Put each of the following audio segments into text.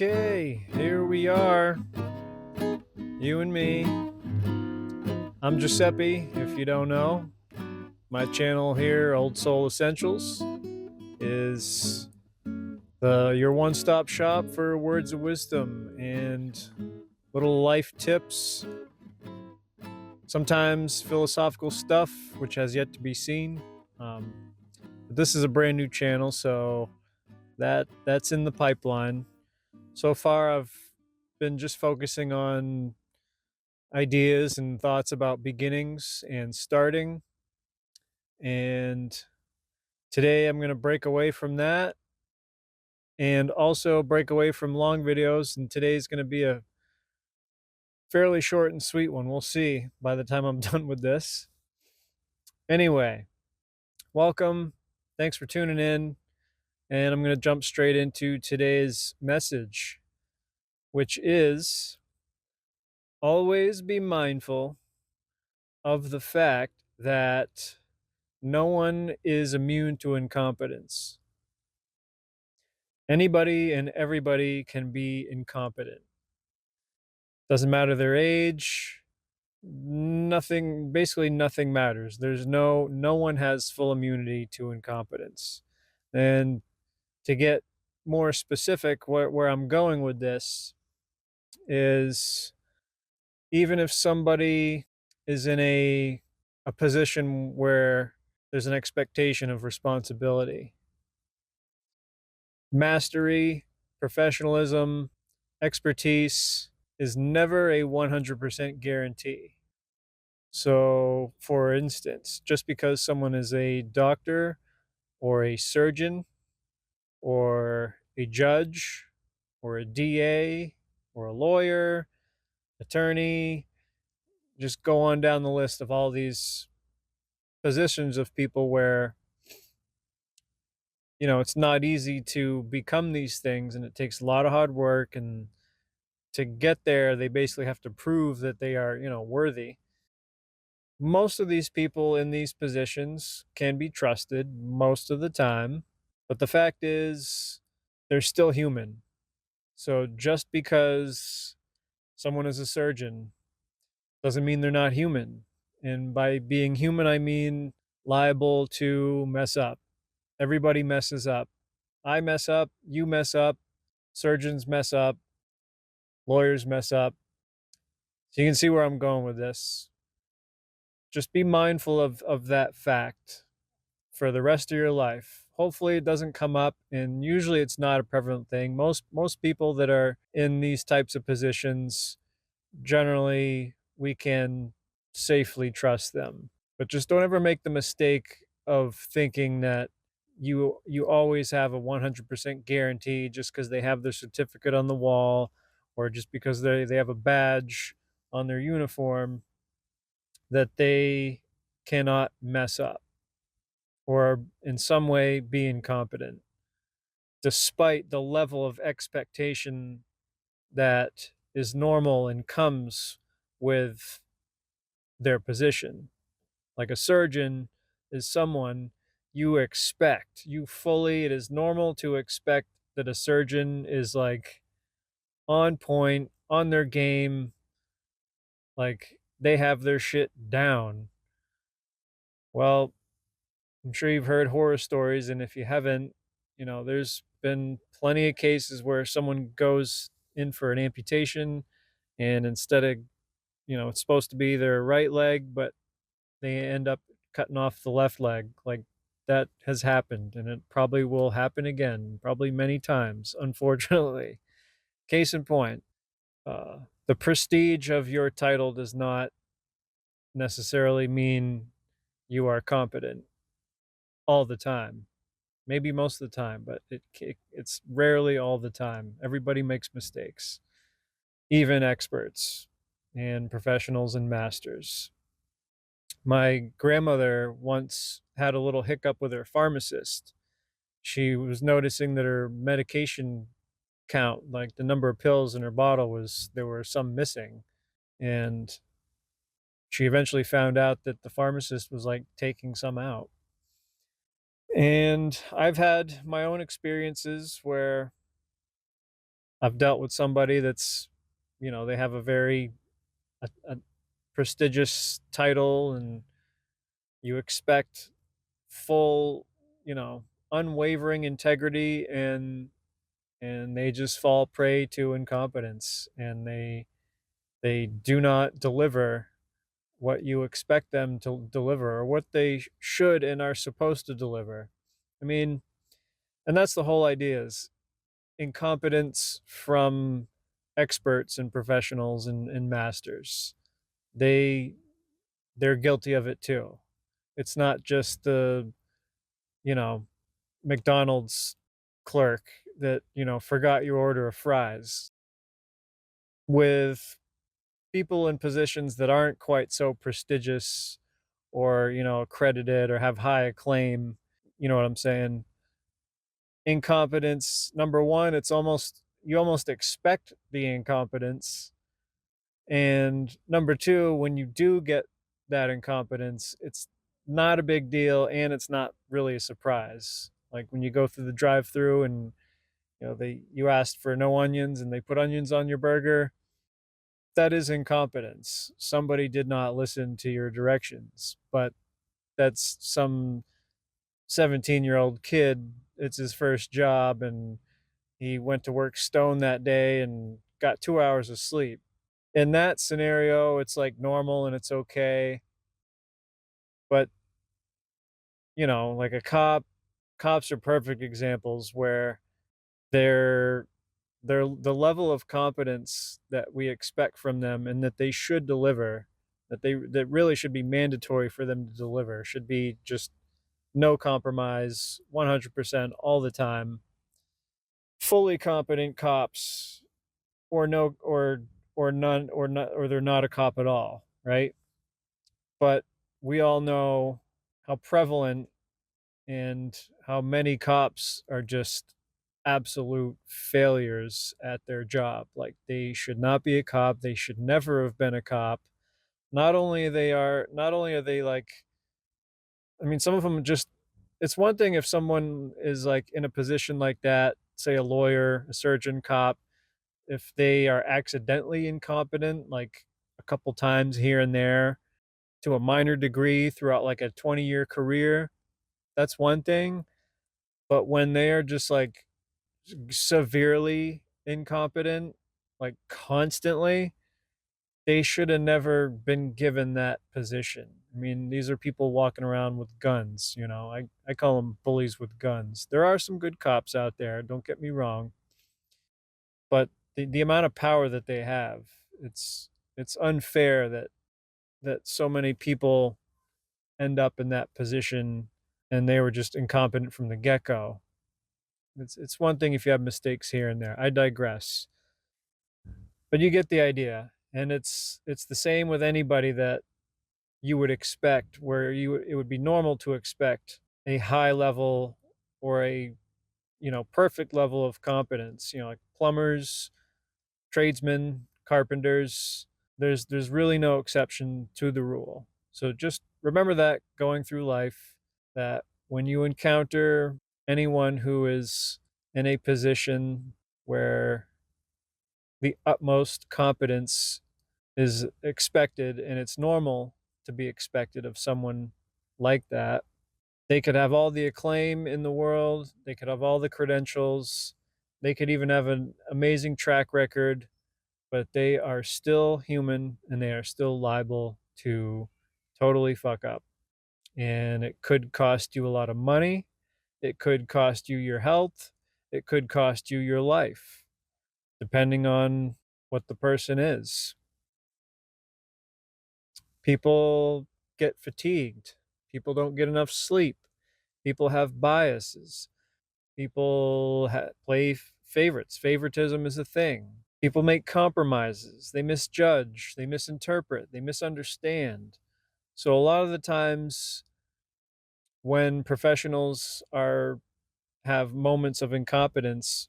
Okay, here we are, you and me. I'm Giuseppe, if you don't know. My channel here, Old Soul Essentials, is your one-stop shop for words of wisdom and little life tips, sometimes philosophical stuff, which has yet to be seen. But this is a brand new channel, so that's in the pipeline. So far, I've been just focusing on ideas and thoughts about beginnings and starting. And today I'm going to break away from that and also break away from long videos. And today's going to be a fairly short and sweet one. We'll see by the time I'm done with this. Anyway, welcome. Thanks for tuning in. And I'm going to jump straight into today's message, which is always be mindful of the fact that no one is immune to incompetence. Anybody and everybody can be incompetent. Doesn't matter their age, basically nothing matters. No one has full immunity to incompetence. And to get more specific, where I'm going with this is even if somebody is in a position where there's an expectation of responsibility, mastery, professionalism, expertise is never a 100% guarantee. So, for instance, just because someone is a doctor or a surgeon or a judge or a DA or a lawyer, attorney, just go on down the list of all these positions of people where it's not easy to become these things, and it takes a lot of hard work, and to get there they basically have to prove that they are worthy. Most of these people in these positions can be trusted most of the time, but the fact is they're still human. So just because someone is a surgeon doesn't mean they're not human, and by being human I mean liable to mess up. Everybody messes up. I mess up, you mess up, surgeons mess up, lawyers mess up. So you can see where I'm going with this. Just be mindful of that fact for the rest of your life. Hopefully it doesn't come up, and usually it's not a prevalent thing. Most people that are in these types of positions, generally we can safely trust them. But just don't ever make the mistake of thinking that you always have a 100% guarantee just because they have their certificate on the wall, or just because they have a badge on their uniform, that they cannot mess up or in some way be incompetent, despite the level of expectation that is normal and comes with their position. Like a surgeon is someone it is normal to expect that a surgeon is like on point, on their game, like they have their shit down. Well, I'm sure you've heard horror stories, and if you haven't, there's been plenty of cases where someone goes in for an amputation, and instead of, it's supposed to be their right leg, but they end up cutting off the left leg. Like, that has happened, and it probably will happen again, probably many times, unfortunately. Case in point, the prestige of your title does not necessarily mean you are competent all the time. Maybe most of the time, but it's rarely all the time. Everybody makes mistakes, even experts and professionals and masters. My grandmother once had a little hiccup with her pharmacist. She was noticing that her medication count, like the number of pills in her bottle, there were some missing. And she eventually found out that the pharmacist was like taking some out. And I've had my own experiences where I've dealt with somebody that's, they have a very a prestigious title, and you expect full, you know, unwavering integrity, and they just fall prey to incompetence, and they do not deliver what you expect them to deliver, or what they should and are supposed to deliver. I mean, and that's the whole idea, is incompetence from experts and professionals and masters. They they're guilty of it too. It's not just the, you know, McDonald's clerk that, forgot your order of fries. With people in positions that aren't quite so prestigious, or, accredited, or have high acclaim, you know what I'm saying? Incompetence, number one, you almost expect the incompetence. And number two, when you do get that incompetence, it's not a big deal, and it's not really a surprise. Like when you go through the drive through, and you asked for no onions and they put onions on your burger, that is incompetence. Somebody did not listen to your directions, but that's some 17-year-old kid. It's his first job, and he went to work stoned that day and got 2 hours of sleep. In that scenario, it's like normal and it's okay. But, like a cops are perfect examples where they're the level of competence that we expect from them and that they should deliver, that really should be mandatory for them to deliver, should be just no compromise, 100% all the time. Fully competent cops, or no, or none, or not, or they're not a cop at all, right? But we all know how prevalent and how many cops are just absolute failures at their job. Like, they should not be a cop. They should never have been a cop. Not only are they like, I mean, some of them just, it's one thing if someone is like in a position like that, say a lawyer, a surgeon, cop, if they are accidentally incompetent, like a couple times here and there, to a minor degree throughout like a 20-year career, that's one thing. But when they are just like severely incompetent, like constantly, they should have never been given that position. I mean, these are people walking around with guns, I call them bullies with guns. There are some good cops out there, don't get me wrong, but the amount of power that they have, it's unfair that so many people end up in that position, and they were just incompetent from the get-go. It's one thing if you have mistakes here and there. I digress. But you get the idea. And it's the same with anybody that you would expect, where it would be normal to expect a high level, or a, perfect level of competence, like plumbers, tradesmen, carpenters. There's really no exception to the rule. So just remember that going through life, that when you encounter anyone who is in a position where the utmost competence is expected, and it's normal to be expected of someone like that. They could have all the acclaim in the world, they could have all the credentials, they could even have an amazing track record, but they are still human, and they are still liable to totally fuck up. And it could cost you a lot of money, it could cost you your health, it could cost you your life, depending on what the person is. People get fatigued. People don't get enough sleep. People have biases. People play favorites. Favoritism is a thing. People make compromises. They misjudge. They misinterpret. They misunderstand. So, a lot of the times when professionals have moments of incompetence,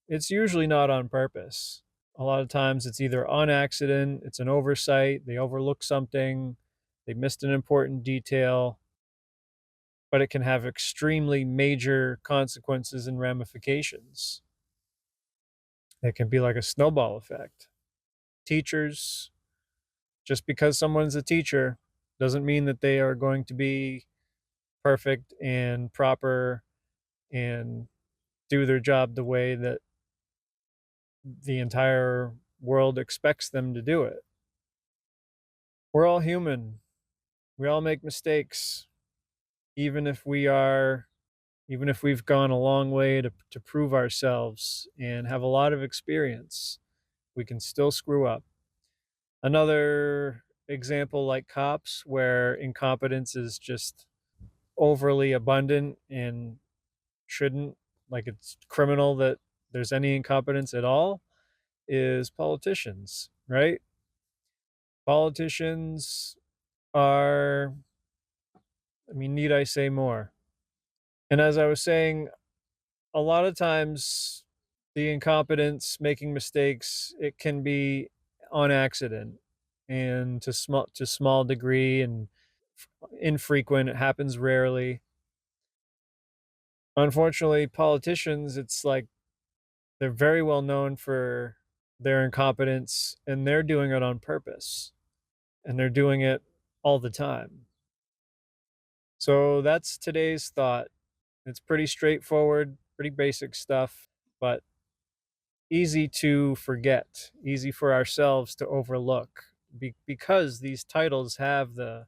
it's usually not on purpose. A lot of times it's either on accident, it's an oversight, they overlook something, they missed an important detail, but it can have extremely major consequences and ramifications. It can be like a snowball effect. Teachers, just because someone's a teacher doesn't mean that they are going to be perfect and proper and do their job the way that the entire world expects them to do it. We're all human. We all make mistakes. Even if we are even if we've gone a long way to prove ourselves and have a lot of experience, we can still screw up. Another example, like cops, where incompetence is just overly abundant and shouldn't, like it's criminal that there's any incompetence at all, is politicians, right? Politicians are, I mean, need I say more? And as I was saying, a lot of times the incompetence, making mistakes, it can be on accident and to small degree and infrequent. It happens rarely. Unfortunately, politicians, it's like they're very well known for their incompetence, and they're doing it on purpose, and they're doing it all the time. So that's today's thought. It's pretty straightforward, pretty basic stuff, but easy to forget, easy for ourselves to overlook, because these titles have the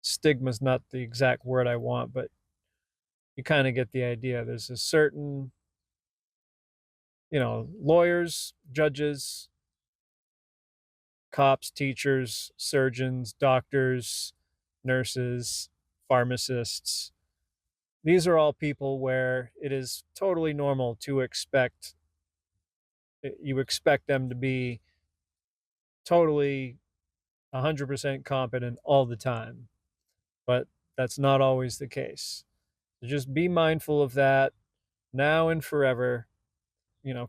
stigma's not the exact word I want, but you kind of get the idea. There's a certain, lawyers, judges, cops, teachers, surgeons, doctors, nurses, pharmacists. These are all people where it is totally normal to expect them to be totally 100% competent all the time, but that's not always the case. So just be mindful of that now and forever.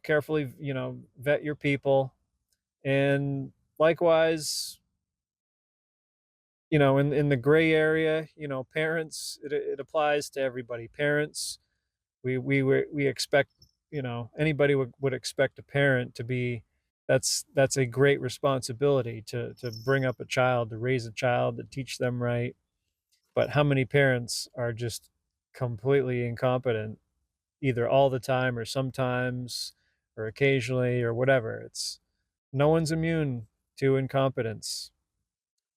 Carefully, vet your people. And likewise, in the gray area, parents, it applies to everybody. Parents, we expect, anybody would expect a parent to be, that's a great responsibility to bring up a child, to raise a child, to teach them right. But how many parents are just completely incompetent, either all the time or sometimes or occasionally or whatever? It's No one's immune to incompetence,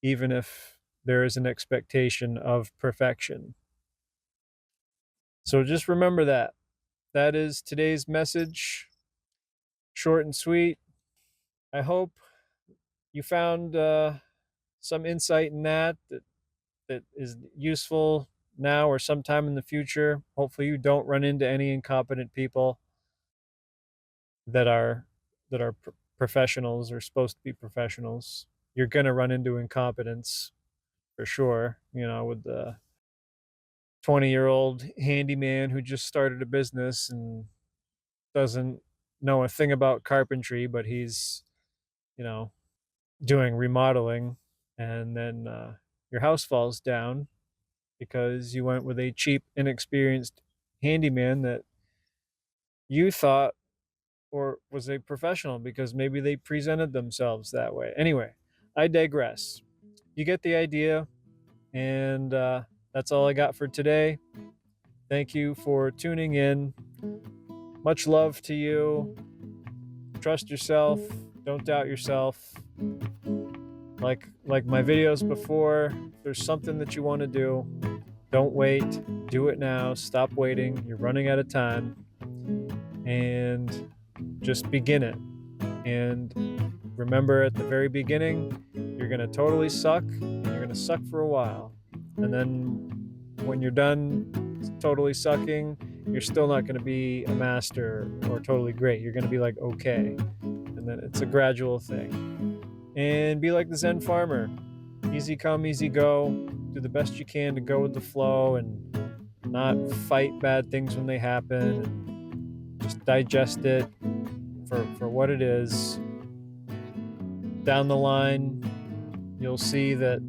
even if there is an expectation of perfection. So just remember that. That is today's message. Short and sweet. I hope you found some insight in that is useful now or sometime in the future. Hopefully you don't run into any incompetent people that are professionals or supposed to be professionals. You're going to run into incompetence for sure, with the 20-year-old handyman who just started a business and doesn't know a thing about carpentry, but he's, you know, doing remodeling, and then your house falls down because you went with a cheap, inexperienced handyman that you thought or was a professional because maybe they presented themselves that way. Anyway, I digress. You get the idea, and that's all I got for today. Thank you for tuning in. Much love to you. Trust yourself. Don't doubt yourself. Like my videos before, if there's something that you want to do, don't wait. Do it now. Stop waiting. You're running out of time. And just begin it. And remember, at the very beginning, you're going to totally suck, and you're going to suck for a while. And then when you're done totally sucking, you're still not going to be a master or totally great. You're going to be like, okay. And then it's a gradual thing. And be like the Zen farmer. Easy come, easy go. Do the best you can to go with the flow and not fight bad things when they happen. And just digest it for what it is. Down the line, you'll see that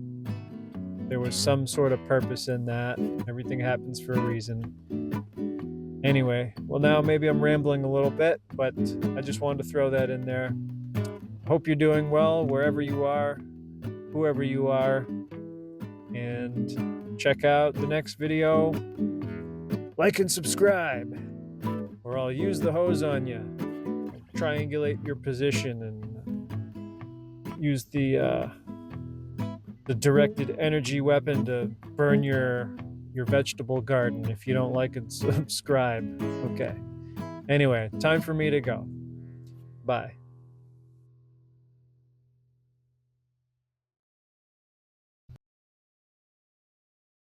there was some sort of purpose in that. Everything happens for a reason. Anyway, well, now maybe I'm rambling a little bit, but I just wanted to throw that in there. Hope you're doing well wherever you are, whoever you are, and check out the next video. Like and subscribe, or I'll use the hose on you. Triangulate your position and use the directed energy weapon to burn your vegetable garden if you don't like it. Subscribe. Okay. Anyway, time for me to go. Bye.